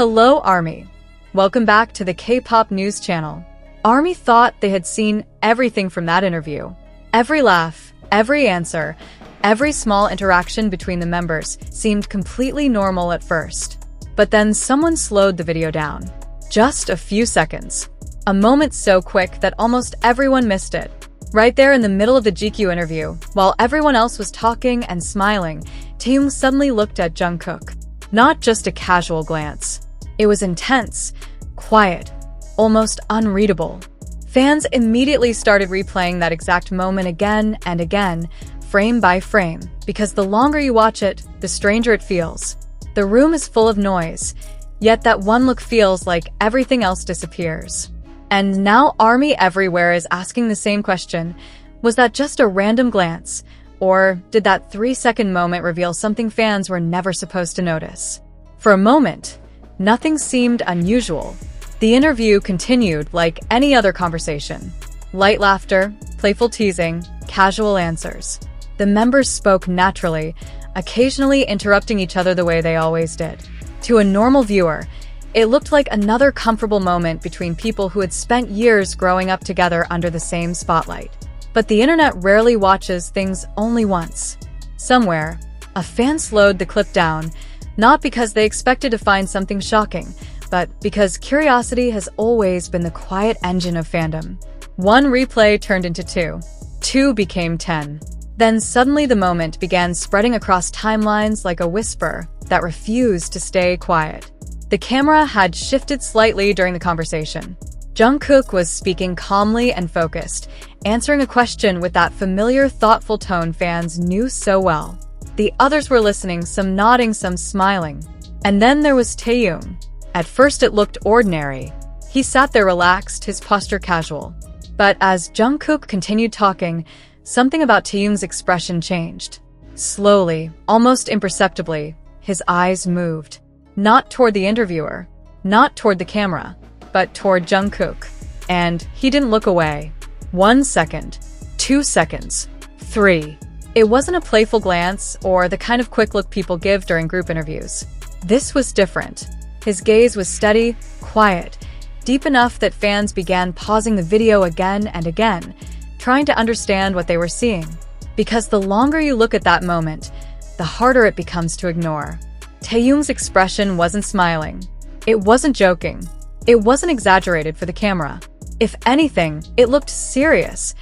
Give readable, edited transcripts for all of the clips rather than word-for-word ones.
Hello, ARMY. Welcome back to the K-pop news channel. ARMY thought they had seen everything from that interview. Every laugh, every answer, every small interaction between the members seemed completely normal at first. But then someone slowed the video down. Just a few seconds. A moment so quick that almost everyone missed it. Right there in the middle of the GQ interview, while everyone else was talking and smiling, Taeyong suddenly looked at Jungkook. Not just a casual glance. It was intense, quiet, almost unreadable. Fans immediately started replaying that exact moment again and again, frame by frame, because the longer you watch it, the stranger it feels. The room is full of noise, yet that one look feels like everything else disappears. And now ARMY everywhere is asking the same question. Was that just a random glance? Or did that 3-second moment reveal something fans were never supposed to notice? For a moment, nothing seemed unusual. The interview continued like any other conversation. Light laughter, playful teasing, casual answers. The members spoke naturally, occasionally interrupting each other the way they always did. To a normal viewer, it looked like another comfortable moment between people who had spent years growing up together under the same spotlight. But the internet rarely watches things only once. Somewhere, a fan slowed the clip down, not because they expected to find something shocking, but because curiosity has always been the quiet engine of fandom. One replay turned into 2. 2 became 10. Then suddenly the moment began spreading across timelines like a whisper that refused to stay quiet. The camera had shifted slightly during the conversation. Jungkook was speaking calmly and focused, answering a question with that familiar, thoughtful tone fans knew so well. The others were listening, some nodding, some smiling. And then there was Taeyong. At first it looked ordinary. He sat there relaxed, his posture casual. But as Jungkook continued talking, something about Taeyong's expression changed. Slowly, almost imperceptibly, his eyes moved. Not toward the interviewer, not toward the camera, but toward Jungkook. And he didn't look away. 1 second, 2 seconds, 3. It wasn't a playful glance or the kind of quick look people give during group interviews. This was different. His gaze was steady, quiet, deep enough that fans began pausing the video again and again, trying to understand what they were seeing. Because the longer you look at that moment, the harder it becomes to ignore. Taeyong's expression wasn't smiling. It wasn't joking. It wasn't exaggerated for the camera. If anything, it looked serious,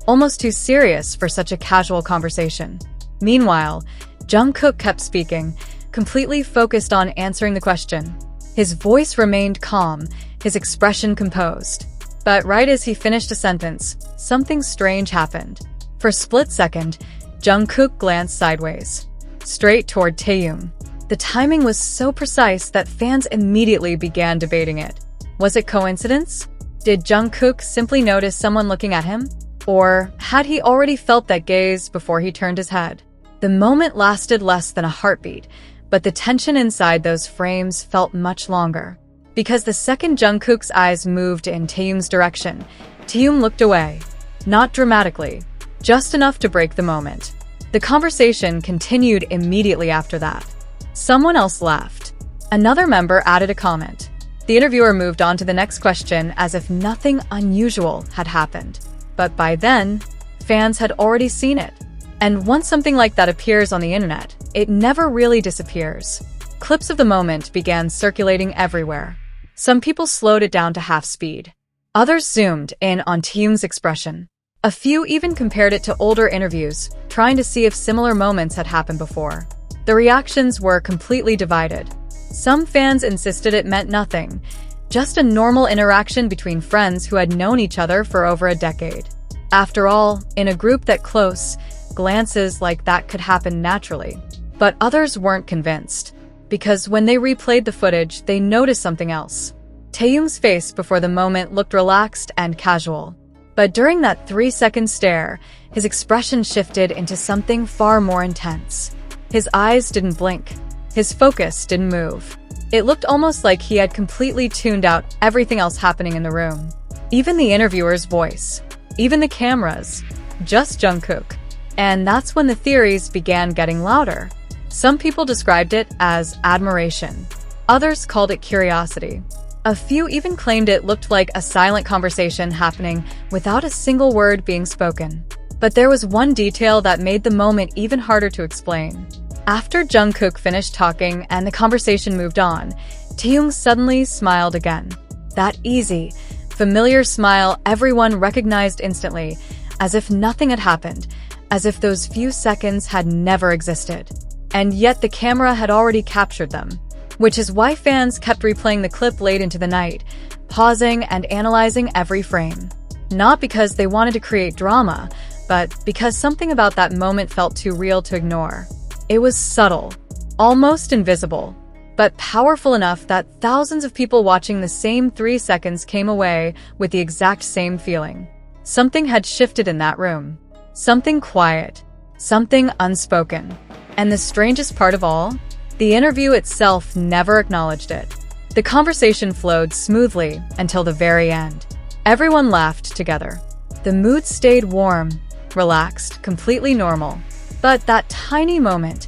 almost too serious for such a casual conversation. Meanwhile, Jungkook kept speaking, completely focused on answering the question. His voice remained calm, his expression composed. But right as he finished a sentence, something strange happened. For a split second, Jungkook glanced sideways, straight toward Taeyong. The timing was so precise that fans immediately began debating it. Was it coincidence? Did Jungkook simply notice someone looking at him? Or had he already felt that gaze before he turned his head? The moment lasted less than a heartbeat, but the tension inside those frames felt much longer. Because the second Jungkook's eyes moved in Taeyong's direction, Taeyong looked away. Not dramatically, just enough to break the moment. The conversation continued immediately after that. Someone else laughed. Another member added a comment. The interviewer moved on to the next question as if nothing unusual had happened. But by then, fans had already seen it. And once something like that appears on the internet, it never really disappears. Clips of the moment began circulating everywhere. Some people slowed it down to half speed. Others zoomed in on Taeyong's expression. A few even compared it to older interviews, trying to see if similar moments had happened before. The reactions were completely divided. Some fans insisted it meant nothing, just a normal interaction between friends who had known each other for over a decade. After all, in a group that close, glances like that could happen naturally. But others weren't convinced, because when they replayed the footage, they noticed something else. Taeyong's face before the moment looked relaxed and casual. But during that 3-second stare, his expression shifted into something far more intense. His eyes didn't blink. His focus didn't move. It looked almost like he had completely tuned out everything else happening in the room. Even the interviewer's voice. Even the cameras. Just Jungkook. And that's when the theories began getting louder. Some people described it as admiration. Others called it curiosity. A few even claimed it looked like a silent conversation happening without a single word being spoken. But there was one detail that made the moment even harder to explain. After Jungkook finished talking and the conversation moved on, Taeyong suddenly smiled again. That easy, familiar smile everyone recognized instantly, as if nothing had happened, as if those few seconds had never existed. And yet the camera had already captured them, which is why fans kept replaying the clip late into the night, pausing and analyzing every frame. Not because they wanted to create drama, but because something about that moment felt too real to ignore. It was subtle, almost invisible, but powerful enough that thousands of people watching the same 3 seconds came away with the exact same feeling. Something had shifted in that room. Something quiet. Something unspoken. And the strangest part of all? The interview itself never acknowledged it. The conversation flowed smoothly until the very end. Everyone laughed together. The mood stayed warm, relaxed, completely normal. But that tiny moment,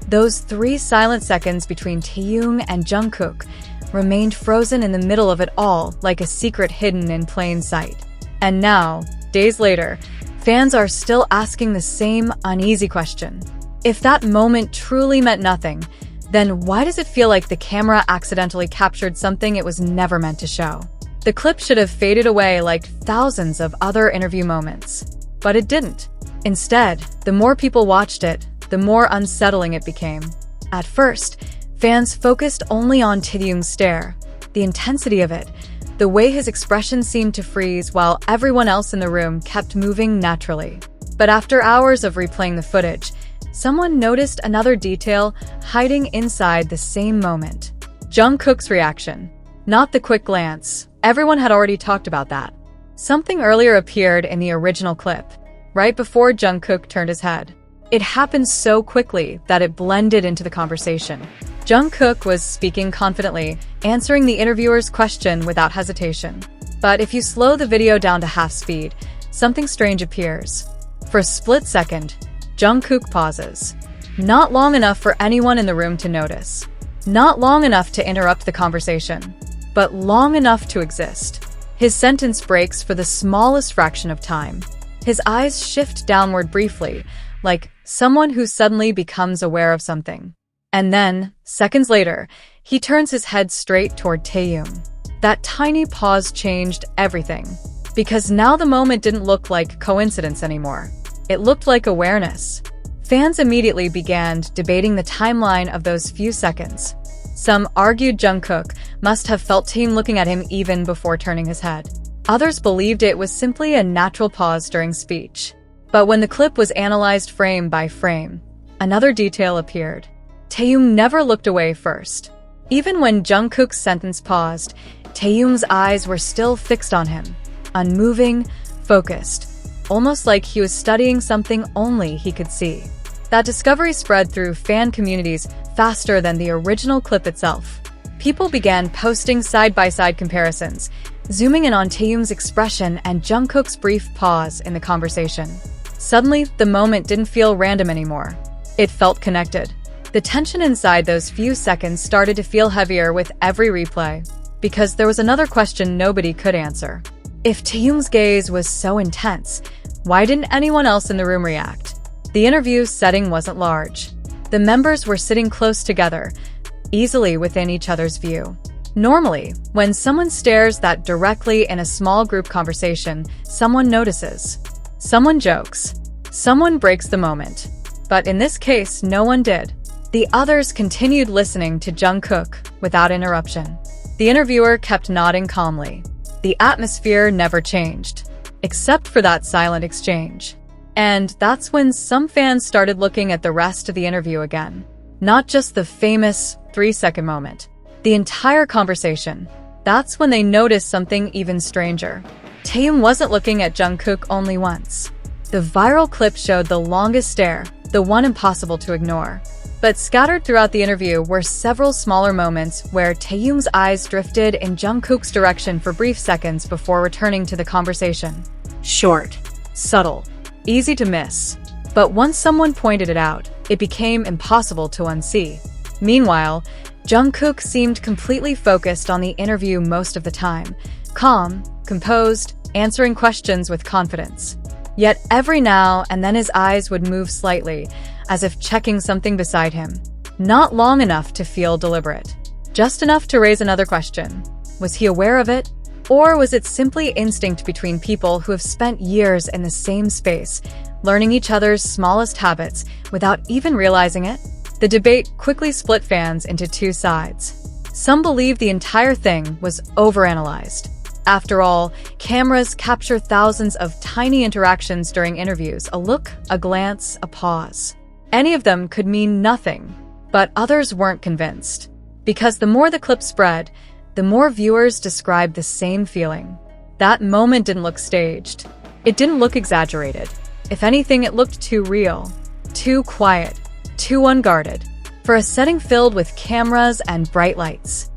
those 3 silent seconds between Taeyong and Jungkook, remained frozen in the middle of it all like a secret hidden in plain sight. And now, days later, fans are still asking the same uneasy question. If that moment truly meant nothing, then why does it feel like the camera accidentally captured something it was never meant to show? The clip should have faded away like thousands of other interview moments. But it didn't. Instead, the more people watched it, the more unsettling it became. At first, fans focused only on Taeyong's stare, the intensity of it, the way his expression seemed to freeze while everyone else in the room kept moving naturally. But after hours of replaying the footage, someone noticed another detail hiding inside the same moment. Jungkook's reaction. Not the quick glance. Everyone had already talked about that. Something earlier appeared in the original clip, right before Jungkook turned his head. It happened so quickly that it blended into the conversation. Jungkook was speaking confidently, answering the interviewer's question without hesitation. But if you slow the video down to half speed, something strange appears. For a split second, Jungkook pauses. Not long enough for anyone in the room to notice. Not long enough to interrupt the conversation, but long enough to exist. His sentence breaks for the smallest fraction of time. His eyes shift downward briefly, like someone who suddenly becomes aware of something. And then, seconds later, he turns his head straight toward Taeyong. That tiny pause changed everything, because now the moment didn't look like coincidence anymore. It looked like awareness. Fans immediately began debating the timeline of those few seconds. Some argued Jungkook must have felt Taeyong looking at him even before turning his head. Others believed it was simply a natural pause during speech. But when the clip was analyzed frame by frame, another detail appeared. Taeyong never looked away first. Even when Jungkook's sentence paused, Taeyong's eyes were still fixed on him, unmoving, focused, almost like he was studying something only he could see. That discovery spread through fan communities faster than the original clip itself. People began posting side-by-side comparisons, zooming in on Taeyong's expression and Jungkook's brief pause in the conversation. Suddenly, the moment didn't feel random anymore. It felt connected. The tension inside those few seconds started to feel heavier with every replay, because there was another question nobody could answer. If Taeyong's gaze was so intense, why didn't anyone else in the room react? The interview setting wasn't large. The members were sitting close together, easily within each other's view. Normally, when someone stares that directly in a small group conversation, someone notices. Someone jokes. Someone breaks the moment. But in this case, no one did. The others continued listening to Jungkook without interruption. The interviewer kept nodding calmly. The atmosphere never changed, except for that silent exchange. And that's when some fans started looking at the rest of the interview again. Not just the famous 3-second moment. The entire conversation. That's when they noticed something even stranger. Taeyong wasn't looking at Jungkook only once. The viral clip showed the longest stare, the one impossible to ignore. But scattered throughout the interview were several smaller moments where Taeyong's eyes drifted in Jungkook's direction for brief seconds before returning to the conversation. Short, subtle, easy to miss. But once someone pointed it out, it became impossible to unsee. Meanwhile, Jungkook seemed completely focused on the interview most of the time, calm, composed, answering questions with confidence. Yet every now and then his eyes would move slightly, as if checking something beside him. Not long enough to feel deliberate. Just enough to raise another question. Was he aware of it? Or was it simply instinct between people who have spent years in the same space, learning each other's smallest habits without even realizing it? The debate quickly split fans into two sides. Some believe the entire thing was overanalyzed. After all, cameras capture thousands of tiny interactions during interviews, a look, a glance, a pause. Any of them could mean nothing, but others weren't convinced. Because the more the clip spread, the more viewers described the same feeling. That moment didn't look staged. It didn't look exaggerated. If anything, it looked too real, too quiet, too unguarded. For a setting filled with cameras and bright lights.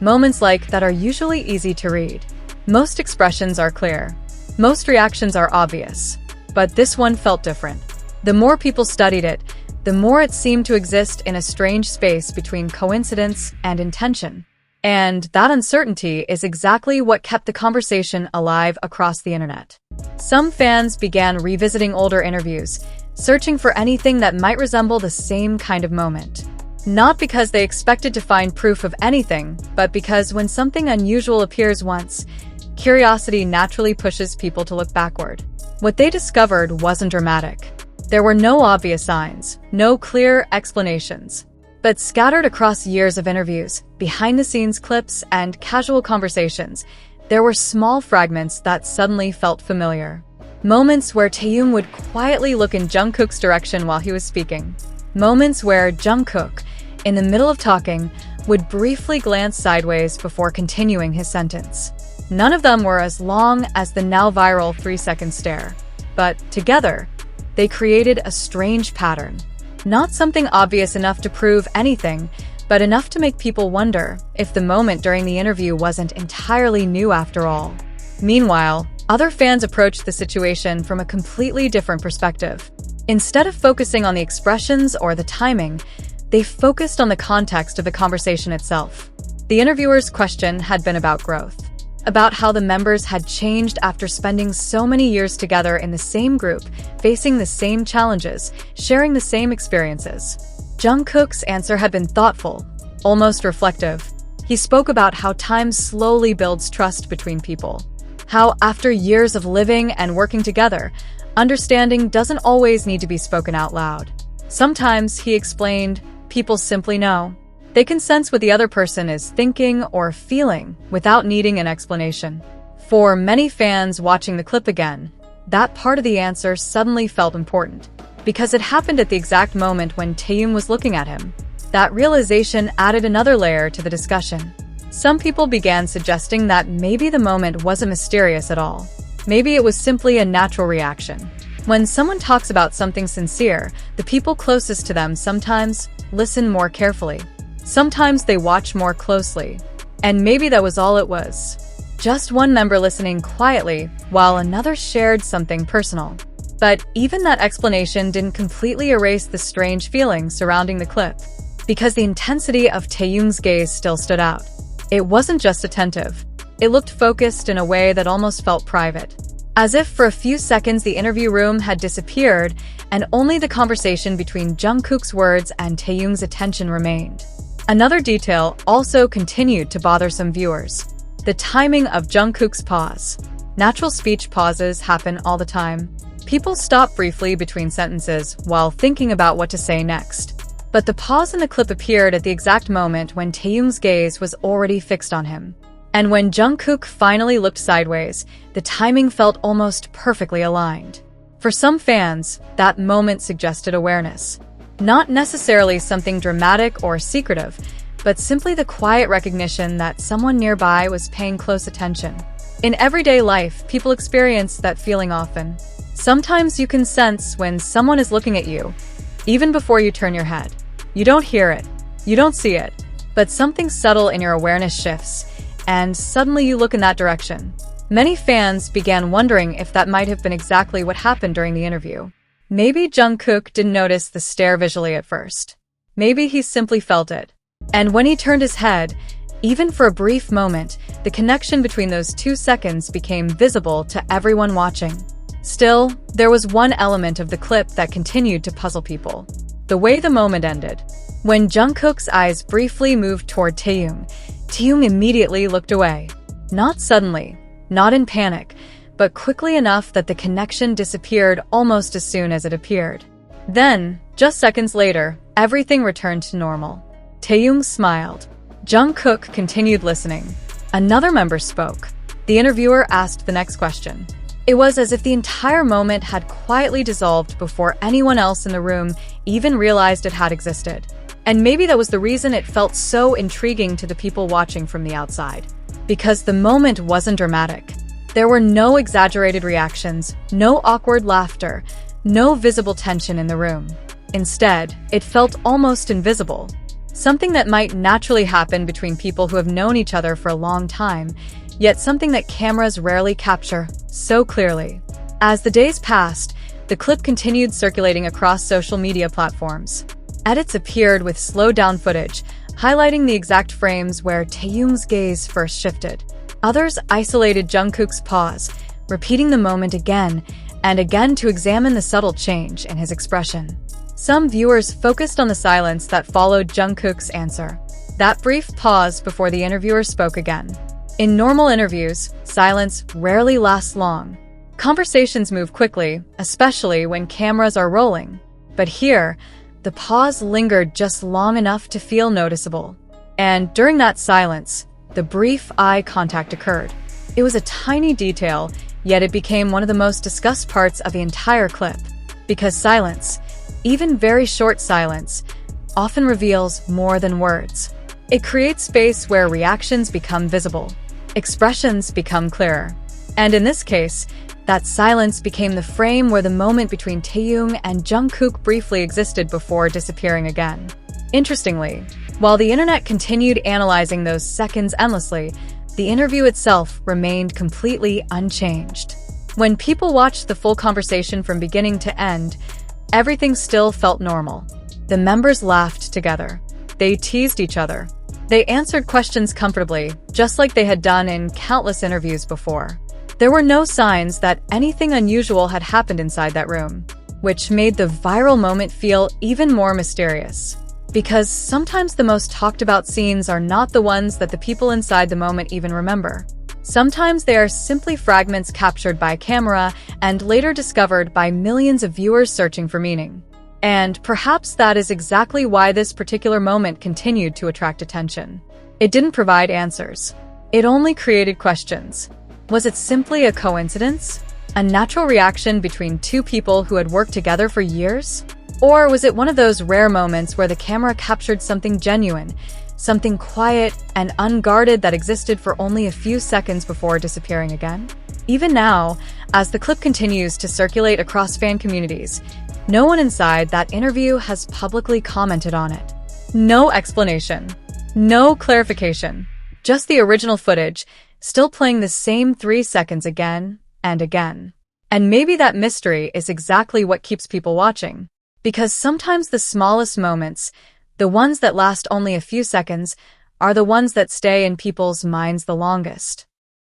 Moments like that are usually easy to read. Most expressions are clear. Most reactions are obvious. But this one felt different. The more people studied it, the more it seemed to exist in a strange space between coincidence and intention. And that uncertainty is exactly what kept the conversation alive across the internet. Some fans began revisiting older interviews, searching for anything that might resemble the same kind of moment. Not because they expected to find proof of anything, but because when something unusual appears once, curiosity naturally pushes people to look backward. What they discovered wasn't dramatic. There were no obvious signs, no clear explanations. But scattered across years of interviews, behind-the-scenes clips, and casual conversations, there were small fragments that suddenly felt familiar. Moments where Taeyong would quietly look in Jungkook's direction while he was speaking. Moments where Jungkook, in the middle of talking, would briefly glance sideways before continuing his sentence. None of them were as long as the now viral 3-second stare. But together, they created a strange pattern. Not something obvious enough to prove anything, but enough to make people wonder if the moment during the interview wasn't entirely new after all. Meanwhile, other fans approached the situation from a completely different perspective. Instead of focusing on the expressions or the timing, they focused on the context of the conversation itself. The interviewer's question had been about growth, about how the members had changed after spending so many years together in the same group, facing the same challenges, sharing the same experiences. Jungkook's answer had been thoughtful, almost reflective. He spoke about how time slowly builds trust between people. How, after years of living and working together, understanding doesn't always need to be spoken out loud. Sometimes, he explained, people simply know. They can sense what the other person is thinking or feeling without needing an explanation. For many fans watching the clip again, that part of the answer suddenly felt important, because it happened at the exact moment when Taeyong was looking at him. That realization added another layer to the discussion. Some people began suggesting that maybe the moment wasn't mysterious at all. Maybe it was simply a natural reaction. When someone talks about something sincere, the people closest to them sometimes listen more carefully. Sometimes they watch more closely. And maybe that was all it was. Just one member listening quietly while another shared something personal. But even that explanation didn't completely erase the strange feeling surrounding the clip, because the intensity of Taeyong's gaze still stood out. It wasn't just attentive. It looked focused in a way that almost felt private. As if for a few seconds the interview room had disappeared and only the conversation between Jungkook's words and Taeyong's attention remained. Another detail also continued to bother some viewers. The timing of Jungkook's pause. Natural speech pauses happen all the time. People stop briefly between sentences while thinking about what to say next. But the pause in the clip appeared at the exact moment when Taeyong's gaze was already fixed on him. And when Jungkook finally looked sideways, the timing felt almost perfectly aligned. For some fans, that moment suggested awareness. Not necessarily something dramatic or secretive, but simply the quiet recognition that someone nearby was paying close attention. In everyday life, people experience that feeling often. Sometimes you can sense when someone is looking at you, even before you turn your head. You don't hear it, you don't see it, but something subtle in your awareness shifts, and suddenly you look in that direction. Many fans began wondering if that might have been exactly what happened during the interview. Maybe Jungkook didn't notice the stare visually at first. Maybe he simply felt it. And when he turned his head, even for a brief moment, the connection between those 2 seconds became visible to everyone watching. Still, there was one element of the clip that continued to puzzle people. The way the moment ended. When Jungkook's eyes briefly moved toward Taeyong, Taeyong immediately looked away. Not suddenly, not in panic, but quickly enough that the connection disappeared almost as soon as it appeared. Then, just seconds later, everything returned to normal. Taeyong smiled. Jungkook continued listening. Another member spoke. The interviewer asked the next question. It was as if the entire moment had quietly dissolved before anyone else in the room even realized it had existed. And maybe that was the reason it felt so intriguing to the people watching from the outside. Because the moment wasn't dramatic. There were no exaggerated reactions, no awkward laughter, no visible tension in the room. Instead, it felt almost invisible. Something that might naturally happen between people who have known each other for a long time, yet something that cameras rarely capture so clearly. As the days passed, the clip continued circulating across social media platforms. Edits appeared with slowed-down footage, highlighting the exact frames where Taeyong's gaze first shifted. Others isolated Jungkook's pause, repeating the moment again and again to examine the subtle change in his expression. Some viewers focused on the silence that followed Jungkook's answer. That brief pause before the interviewer spoke again. In normal interviews, silence rarely lasts long. Conversations move quickly, especially when cameras are rolling. But here, the pause lingered just long enough to feel noticeable. And during that silence, the brief eye contact occurred. It was a tiny detail, yet it became one of the most discussed parts of the entire clip. Because silence, even very short silence, often reveals more than words. It creates space where reactions become visible, expressions become clearer. And in this case, that silence became the frame where the moment between Taeyong and Jungkook briefly existed before disappearing again. Interestingly, while the internet continued analyzing those seconds endlessly, the interview itself remained completely unchanged. When people watched the full conversation from beginning to end, everything still felt normal. The members laughed together. They teased each other. They answered questions comfortably, just like they had done in countless interviews before. There were no signs that anything unusual had happened inside that room, which made the viral moment feel even more mysterious. Because sometimes the most talked about scenes are not the ones that the people inside the moment even remember. Sometimes they are simply fragments captured by camera and later discovered by millions of viewers searching for meaning. And perhaps that is exactly why this particular moment continued to attract attention. It didn't provide answers. It only created questions. Was it simply a coincidence? A natural reaction between two people who had worked together for years? Or was it one of those rare moments where the camera captured something genuine, something quiet and unguarded that existed for only a few seconds before disappearing again? Even now, as the clip continues to circulate across fan communities, no one inside that interview has publicly commented on it. No explanation. No clarification. Just the original footage, still playing the same 3 seconds again and again. And maybe that mystery is exactly what keeps people watching. Because sometimes the smallest moments, the ones that last only a few seconds, are the ones that stay in people's minds the longest.